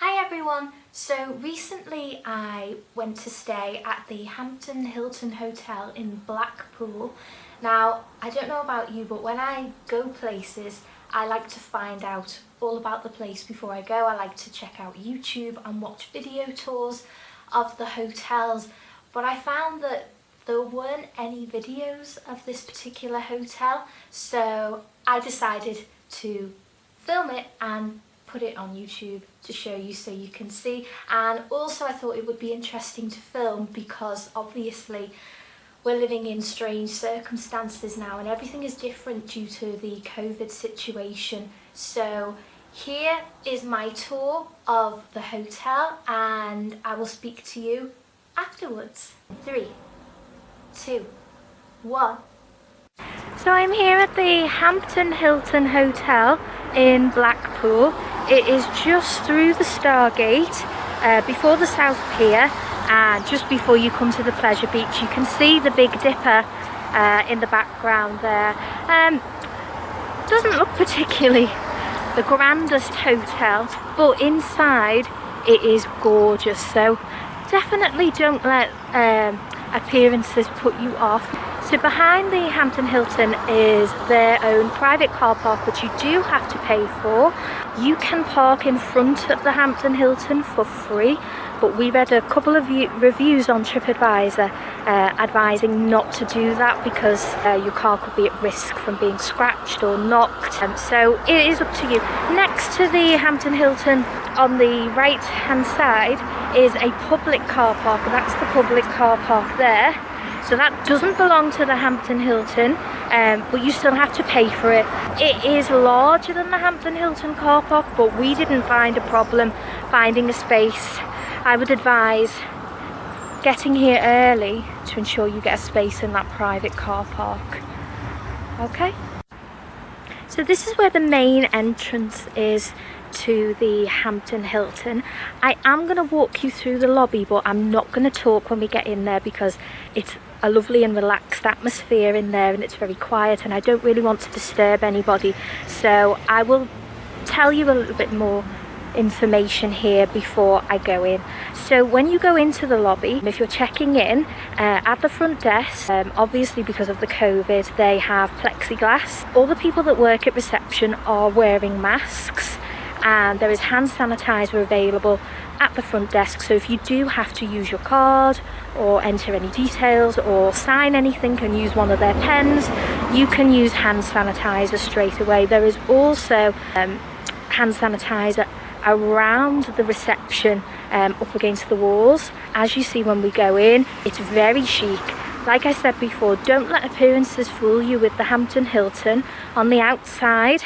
Hi everyone! So recently I went to stay at the Hampton Hilton Hotel in Blackpool. Now, I don't know about you, but when I go places, I like to find out all about the place before I go. I like to check out YouTube and watch video tours of the hotels. But I found that there weren't any videos of this particular hotel, so I decided to film it and put it on YouTube to show you so you can see. And also I thought it would be interesting to film because obviously we're living in strange circumstances now and everything is different due to the COVID situation. So here is my tour of the hotel and I will speak to you afterwards. 3, 2, 1. So I'm here at the Hampton Hilton Hotel in Blackpool. It is just through the Stargate, before the South Pier, and just before you come to the Pleasure Beach. You can see the Big Dipper in the background there. Doesn't look particularly the grandest hotel, but inside it is gorgeous, so definitely don't let appearances put you off. So behind the Hampton Hilton is their own private car park, which you do have to pay for. You can park in front of the Hampton Hilton for free, but we read a couple of reviews on TripAdvisor advising not to do that because your car could be at risk from being scratched or knocked. So it is up to you. Next to the Hampton Hilton on the right hand side is a public car park. That's the public car park there. So that doesn't belong to the Hampton Hilton, but you still have to pay for it. It is larger than the Hampton Hilton car park, but we didn't find a problem finding a space. I would advise getting here early to ensure you get a space in that private car park. Okay? So this is where the main entrance is to the Hampton Hilton. I am going to walk you through the lobby, but I'm not going to talk when we get in there because it's a lovely and relaxed atmosphere in there and it's very quiet and I don't really want to disturb anybody. So I will tell you a little bit more information here before I go in. So when you go into the lobby, if you're checking in at the front desk, obviously because of the COVID, they have plexiglass. All the people that work at reception are wearing masks and there is hand sanitizer available at the front desk, so if you do have to use your card or enter any details or sign anything and use one of their pens, you can use hand sanitizer straight away. There is also hand sanitizer around the reception, up against the walls. As you see when we go in, it's very chic. Like I said before, don't let appearances fool you with the Hampton Hilton. On the outside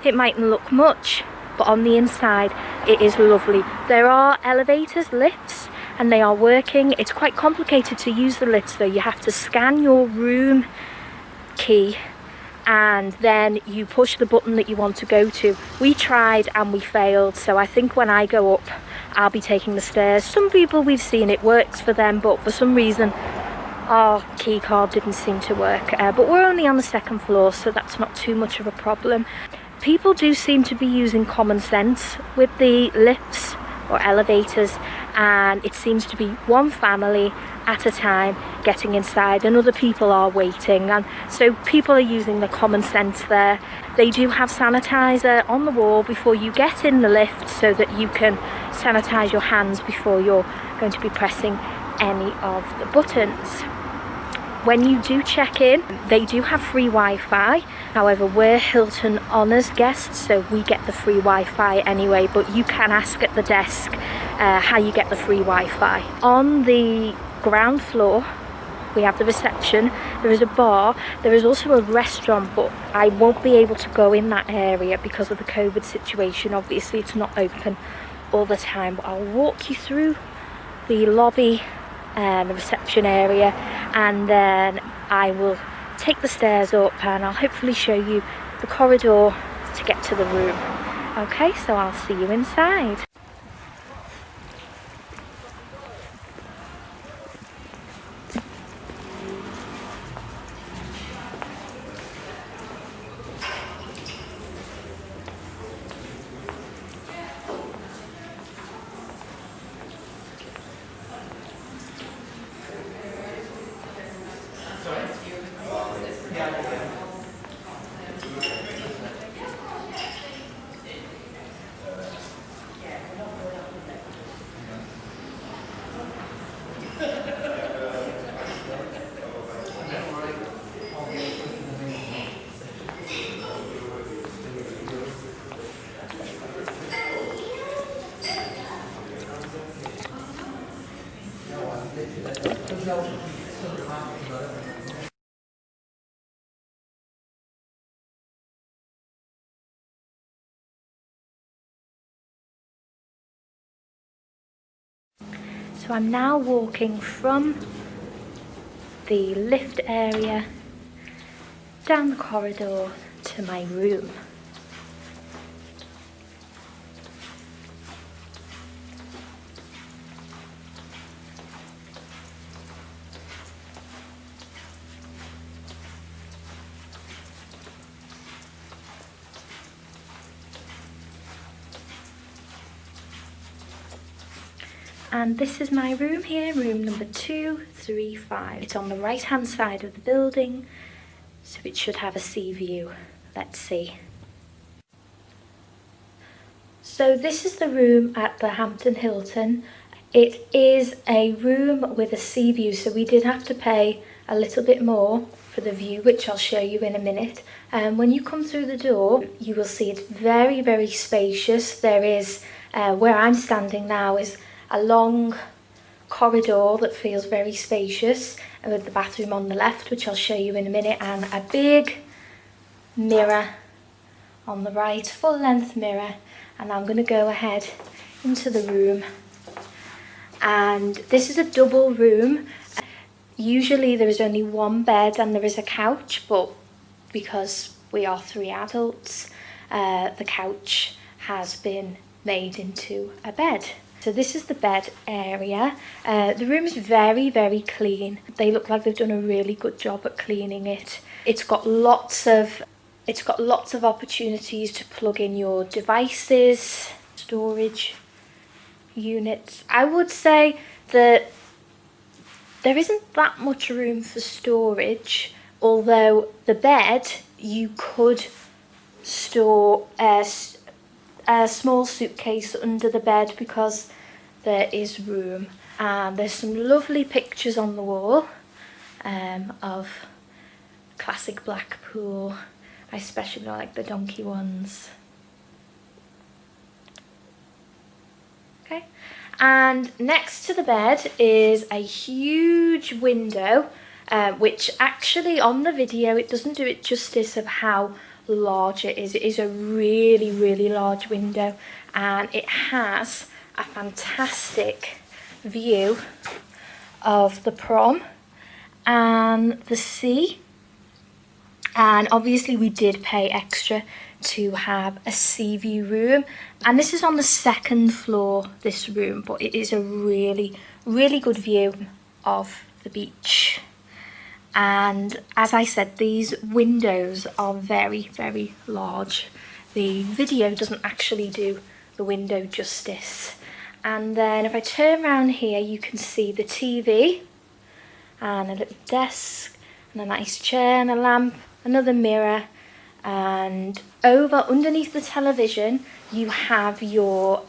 it mightn't look much, but on the inside it is lovely. There are elevators, lifts, and they are working. It's quite complicated to use the lifts though. You have to scan your room key and then you push the button that you want to go to. We tried and we failed, so I think when I go up I'll be taking the stairs. Some people we've seen it works for them, but for some reason our key card didn't seem to work. But we're only on the second floor, so that's not too much of a problem. People do seem to be using common sense with the lifts or elevators, and it seems to be one family at a time getting inside and other people are waiting, and so people are using the common sense there. They do have sanitizer on the wall before you get in the lift so that you can sanitize your hands before you're going to be pressing any of the buttons. When you do check in, they do have free Wi-Fi. However, we're Hilton Honours guests, so we get the free Wi-Fi anyway, but you can ask at the desk how you get the free Wi-Fi. On the ground floor, we have the reception. There is a bar. There is also a restaurant, but I won't be able to go in that area because of the COVID situation. Obviously, it's not open all the time, but I'll walk you through the lobby and the reception area, and then I will take the stairs up and I'll hopefully show you the corridor to get to the room. Okay, so I'll see you inside. So I'm now walking from the lift area down the corridor to my room. And this is my room here, room number 235. It's on the right hand side of the building, so it should have a sea view. Let's see. So this is the room at the Hampton Hilton. It is a room with a sea view, so we did have to pay a little bit more for the view, which I'll show you in a minute. When you come through the door, you will see it's very, very spacious. There is, where I'm standing now is a long corridor that feels very spacious, and with the bathroom on the left, which I'll show you in a minute, and a big mirror on the right, full length mirror. And I'm going to go ahead into the room, and this is a double room. Usually there is only one bed and there is a couch, but because we are 3 adults, the couch has been made into a bed. So this is the bed area. The room is very, very clean. They look like they've done a really good job at cleaning it. It's got lots of opportunities to plug in your devices, storage units. I would say that there isn't that much room for storage, although the bed, you could store a small suitcase under the bed because there is room. And there's some lovely pictures on the wall of classic Blackpool. I especially like the donkey ones. Okay, and next to the bed is a huge window, which actually on the video it doesn't do it justice of how large it is. It is a really, really large window, and it has a fantastic view of the prom and the sea. And obviously we did pay extra to have a sea view room, and this is on the 2nd floor, this room, but it is a really, really good view of the beach. And as I said, these windows are very, very large. The video doesn't actually do the window justice. And then if I turn around here, you can see the TV and a little desk and a nice chair and a lamp, another mirror, and over underneath the television you have your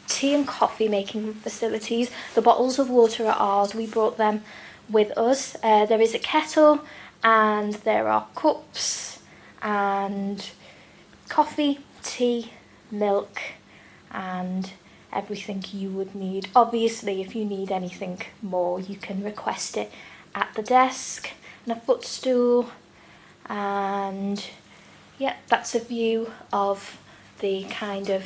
tea and coffee making facilities. The bottles of water are ours, we brought them with us. There is a kettle and there are cups and coffee, tea, milk, and everything you would need. Obviously if you need anything more you can request it at the desk, and a footstool. And yeah, that's a view of the kind of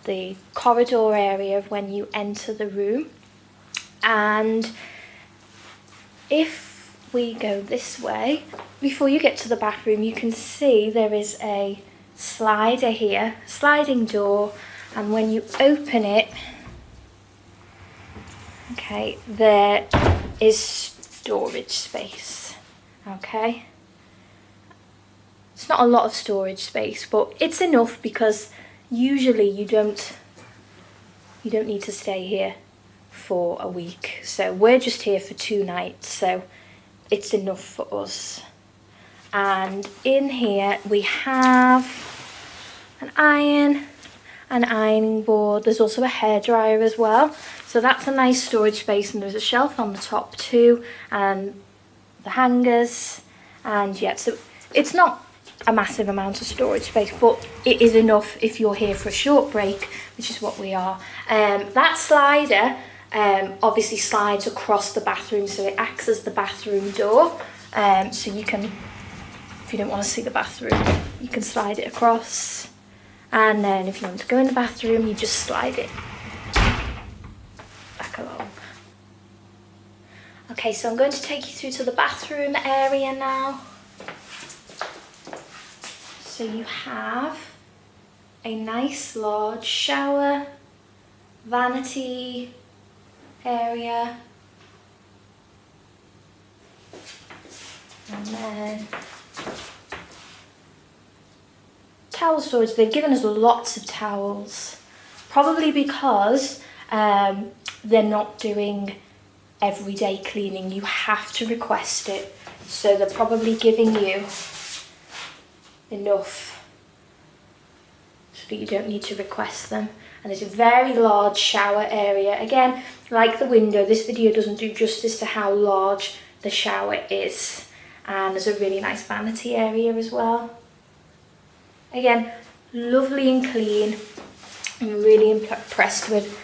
the corridor area of when you enter the room. And if we go this way, before you get to the bathroom, you can see there is a slider here, sliding door, and when you open it, okay, there is storage space. Okay, it's not a lot of storage space, but it's enough because usually you don't need to stay here for a week. So we're just here for 2 nights, so it's enough for us. And in here we have an iron, an ironing board. There's also a hairdryer as well, so that's a nice storage space. And there's a shelf on the top too, and the hangers. And yeah, so it's not a massive amount of storage space, but it is enough if you're here for a short break, which is what we are. That slider obviously slides across the bathroom, so it acts as the bathroom door. So you can, if you don't want to see the bathroom, you can slide it across. And then if you want to go in the bathroom, you just slide it back along. Okay, so I'm going to take you through to the bathroom area now. So you have a nice large shower, vanity area, and then towel storage. They've given us lots of towels, probably because they're not doing everyday cleaning. You have to request it, so they're probably giving you enough so that you don't need to request them. And there's a very large shower area. Again, like the window, this video doesn't do justice to how large the shower is. And there's a really nice vanity area as well. Again, lovely and clean. I'm really impressed with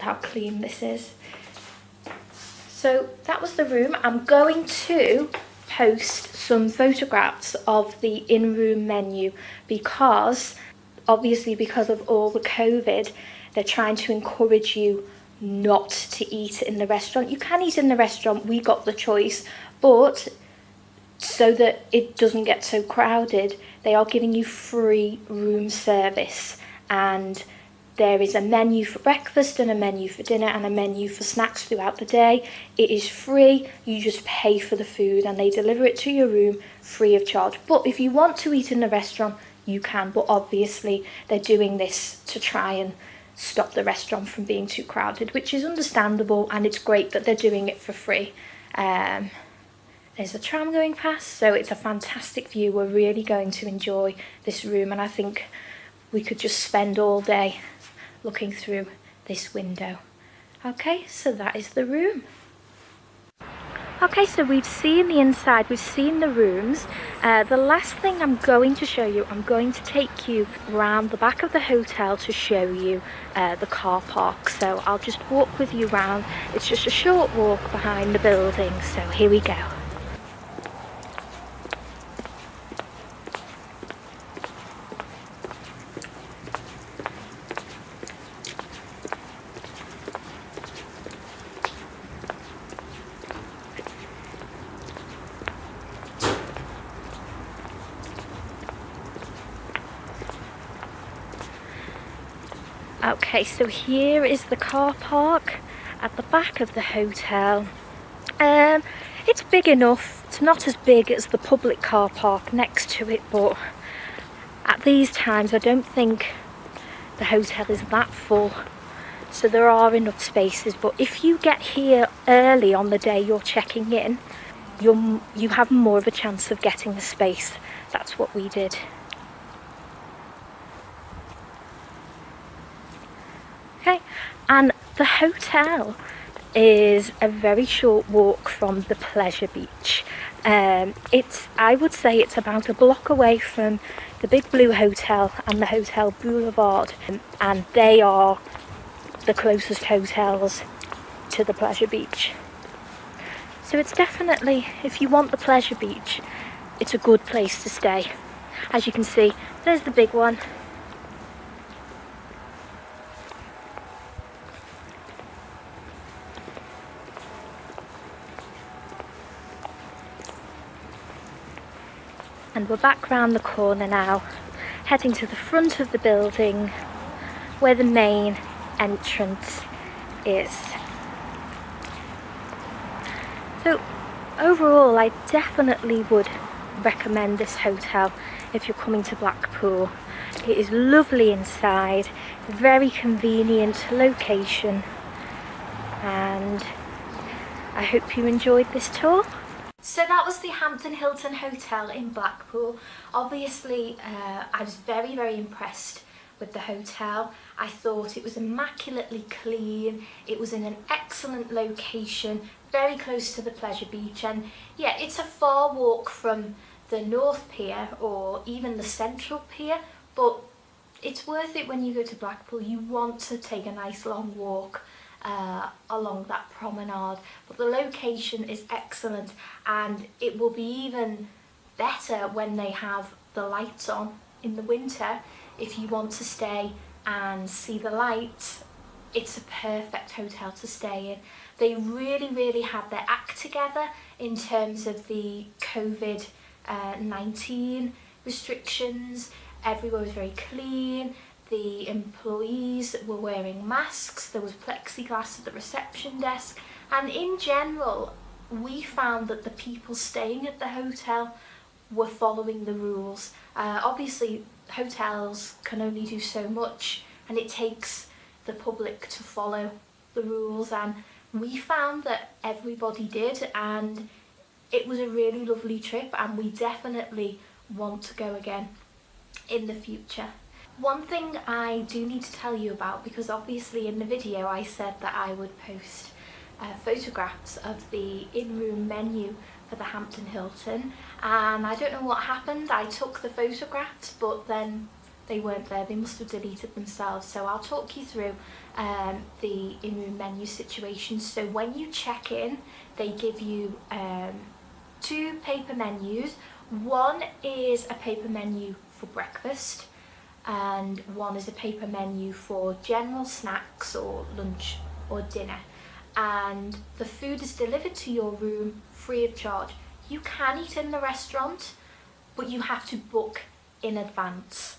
how clean this is. So that was the room. I'm going to post some photographs of the in-room menu because obviously because of all the COVID, they're trying to encourage you not to eat in the restaurant. You can eat in the restaurant, we got the choice, but so that it doesn't get so crowded, they are giving you free room service, and there is a menu for breakfast and a menu for dinner and a menu for snacks throughout the day. It is free, you just pay for the food and they deliver it to your room free of charge. But if you want to eat in the restaurant, you can, but obviously they're doing this to try and stop the restaurant from being too crowded, which is understandable, and it's great that they're doing it for free. There's a tram going past, so it's a fantastic view. We're really going to enjoy this room, and I think we could just spend all day looking through this window. Okay, so that is the room. Okay, so we've seen the inside, we've seen the rooms. The last thing I'm going to show you, I'm going to take you around the back of the hotel to show you the car park. So I'll just walk with you around. It's just a short walk behind the building, so here we go. Okay, so here is the car park at the back of the hotel. It's big enough. It's not as big as the public car park next to it, but at these times I don't think the hotel is that full, so there are enough spaces. But if you get here early on the day you're checking in, you have more of a chance of getting a space. That's what we did. Okay, and the hotel is a very short walk from the pleasure beach. I would say it's about a block away from the Big Blue Hotel and the Hotel Boulevard, and they are the closest hotels to the pleasure beach. So it's definitely, if you want the pleasure beach, it's a good place to stay. As you can see, there's the big one. And we're back round the corner now, heading to the front of the building where the main entrance is. So overall, I definitely would recommend this hotel if you're coming to Blackpool. It is lovely inside, very convenient location, and I hope you enjoyed this tour. So that was the Hampton Hilton Hotel in Blackpool. Obviously, I was very, very impressed with the hotel. I thought it was immaculately clean. It was in an excellent location, very close to the pleasure beach. And yeah, it's a far walk from the North Pier or even the Central Pier, but it's worth it when you go to Blackpool. You want to take a nice long walk along that promenade, but the location is excellent, and it will be even better when they have the lights on in the winter. If you want to stay and see the lights, it's a perfect hotel to stay in. They really have their act together in terms of the COVID-19 restrictions. Everywhere was very clean. The employees were wearing masks. There was plexiglass at the reception desk. And in general, we found that the people staying at the hotel were following the rules. Obviously, hotels can only do so much, and it takes the public to follow the rules, and we found that everybody did, and it was a really lovely trip, and we definitely want to go again in the future. One thing I do need to tell you about, because obviously in the video I said that I would post photographs of the in-room menu for the Hampton Hilton, and I don't know what happened. I took the photographs, but then they weren't there. They must have deleted themselves. So I'll talk you through the in-room menu situation. So when you check in, they give you 2 paper menus. One is a paper menu for breakfast, and one is a paper menu for general snacks or lunch or dinner. And the food is delivered to your room free of charge. You can eat in the restaurant, but you have to book in advance.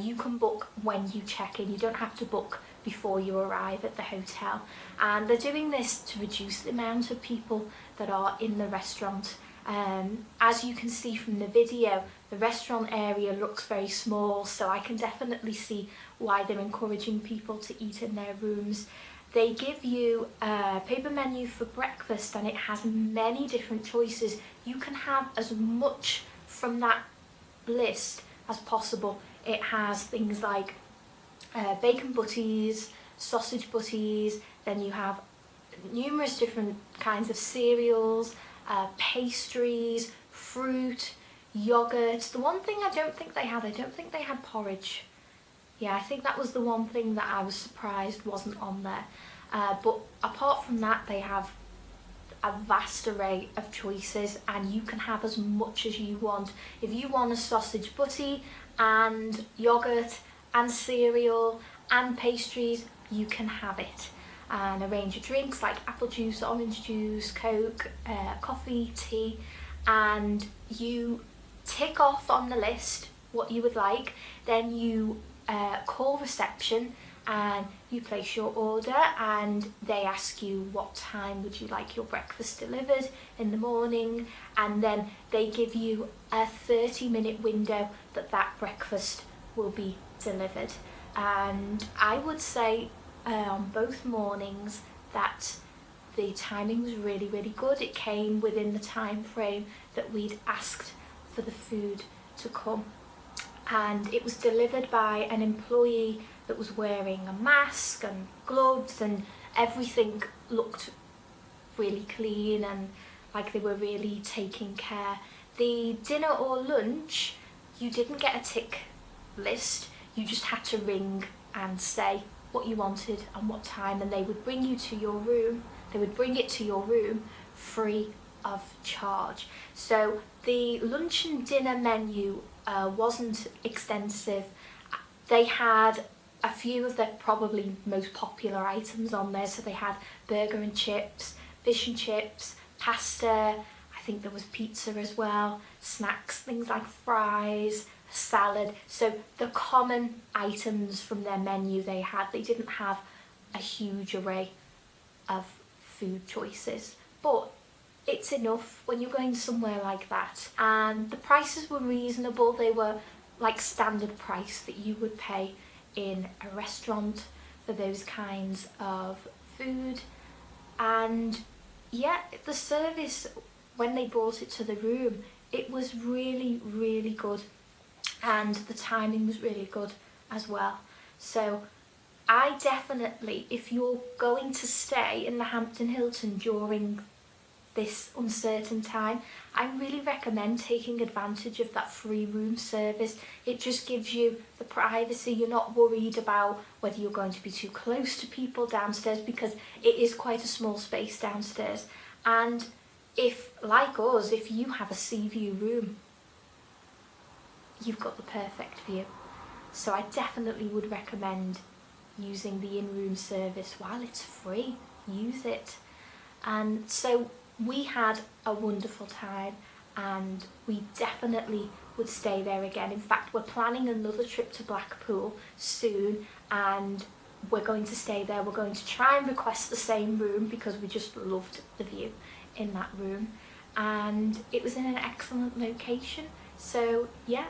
You can book when you check in. You don't have to book before you arrive at the hotel. And they're doing this to reduce the amount of people that are in the restaurant. As you can see from the video, the restaurant area looks very small, so I can definitely see why they're encouraging people to eat in their rooms. They give you a paper menu for breakfast, and it has many different choices. You can have as much from that list as possible. It has things like bacon butties, sausage butties, then you have numerous different kinds of cereals, pastries, fruit, yogurt. The one thing I don't think they had porridge. Yeah, I think that was the one thing that I was surprised wasn't on there. But apart from that, they have a vast array of choices, and you can have as much as you want. If you want a sausage butty and yogurt and cereal and pastries, you can have it. And a range of drinks like apple juice, orange juice, Coke, coffee, tea, and you tick off on the list what you would like. Then you call reception and you place your order, and they ask you what time would you like your breakfast delivered in the morning, and then they give you a 30-minute window that breakfast will be delivered. And I would say on both mornings that the timing was really good. It came within the time frame that we'd asked for the food to come, and it was delivered by an employee that was wearing a mask and gloves, and everything looked really clean and like they were really taking care. The dinner or lunch, you didn't get a tick list. You just had to ring and say what you wanted and what time, and they would bring you to your room. They would bring it to your room free of charge. So the lunch and dinner menu wasn't extensive. They had a few of the probably most popular items on there. So they had burger and chips, fish and chips, pasta, I think there was pizza as well, snacks, things like fries, salad. So the common items from their menu they didn't have a huge array of food choices, but it's enough when you're going somewhere like that. And the prices were reasonable. They were like standard price that you would pay in a restaurant for those kinds of food. And yeah, the service when they brought it to the room, it was really good, and the timing was really good as well. So I definitely, if you're going to stay in the Hampton Hilton during this uncertain time, I really recommend taking advantage of that free room service. It just gives you the privacy. You're not worried about whether you're going to be too close to people downstairs, because it is quite a small space downstairs. And if, like us, if you have a sea view room, you've got the perfect view. So I definitely would recommend using the in-room service while it's free. Use it. And so we had a wonderful time, and we definitely would stay there again. In fact, we're planning another trip to Blackpool soon, and we're going to stay there. We're going to try and request the same room because we just loved the view in that room, and it was in an excellent location. So yeah,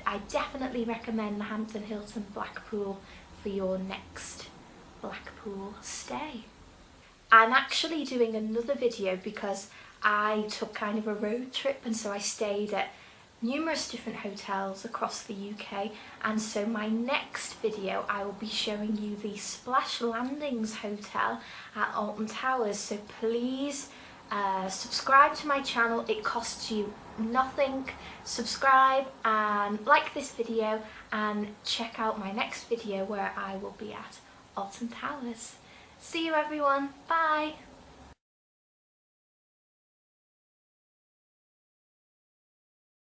I definitely recommend the Hampton Hilton Blackpool for your next Blackpool stay. I'm actually doing another video because I took kind of a road trip, and so I stayed at numerous different hotels across the UK, and so my next video I will be showing you the Splash Landings Hotel at Alton Towers. So please subscribe to my channel. It costs you nothing. Subscribe and like this video, and check out my next video where I will be at Alton Towers. See you everyone, bye!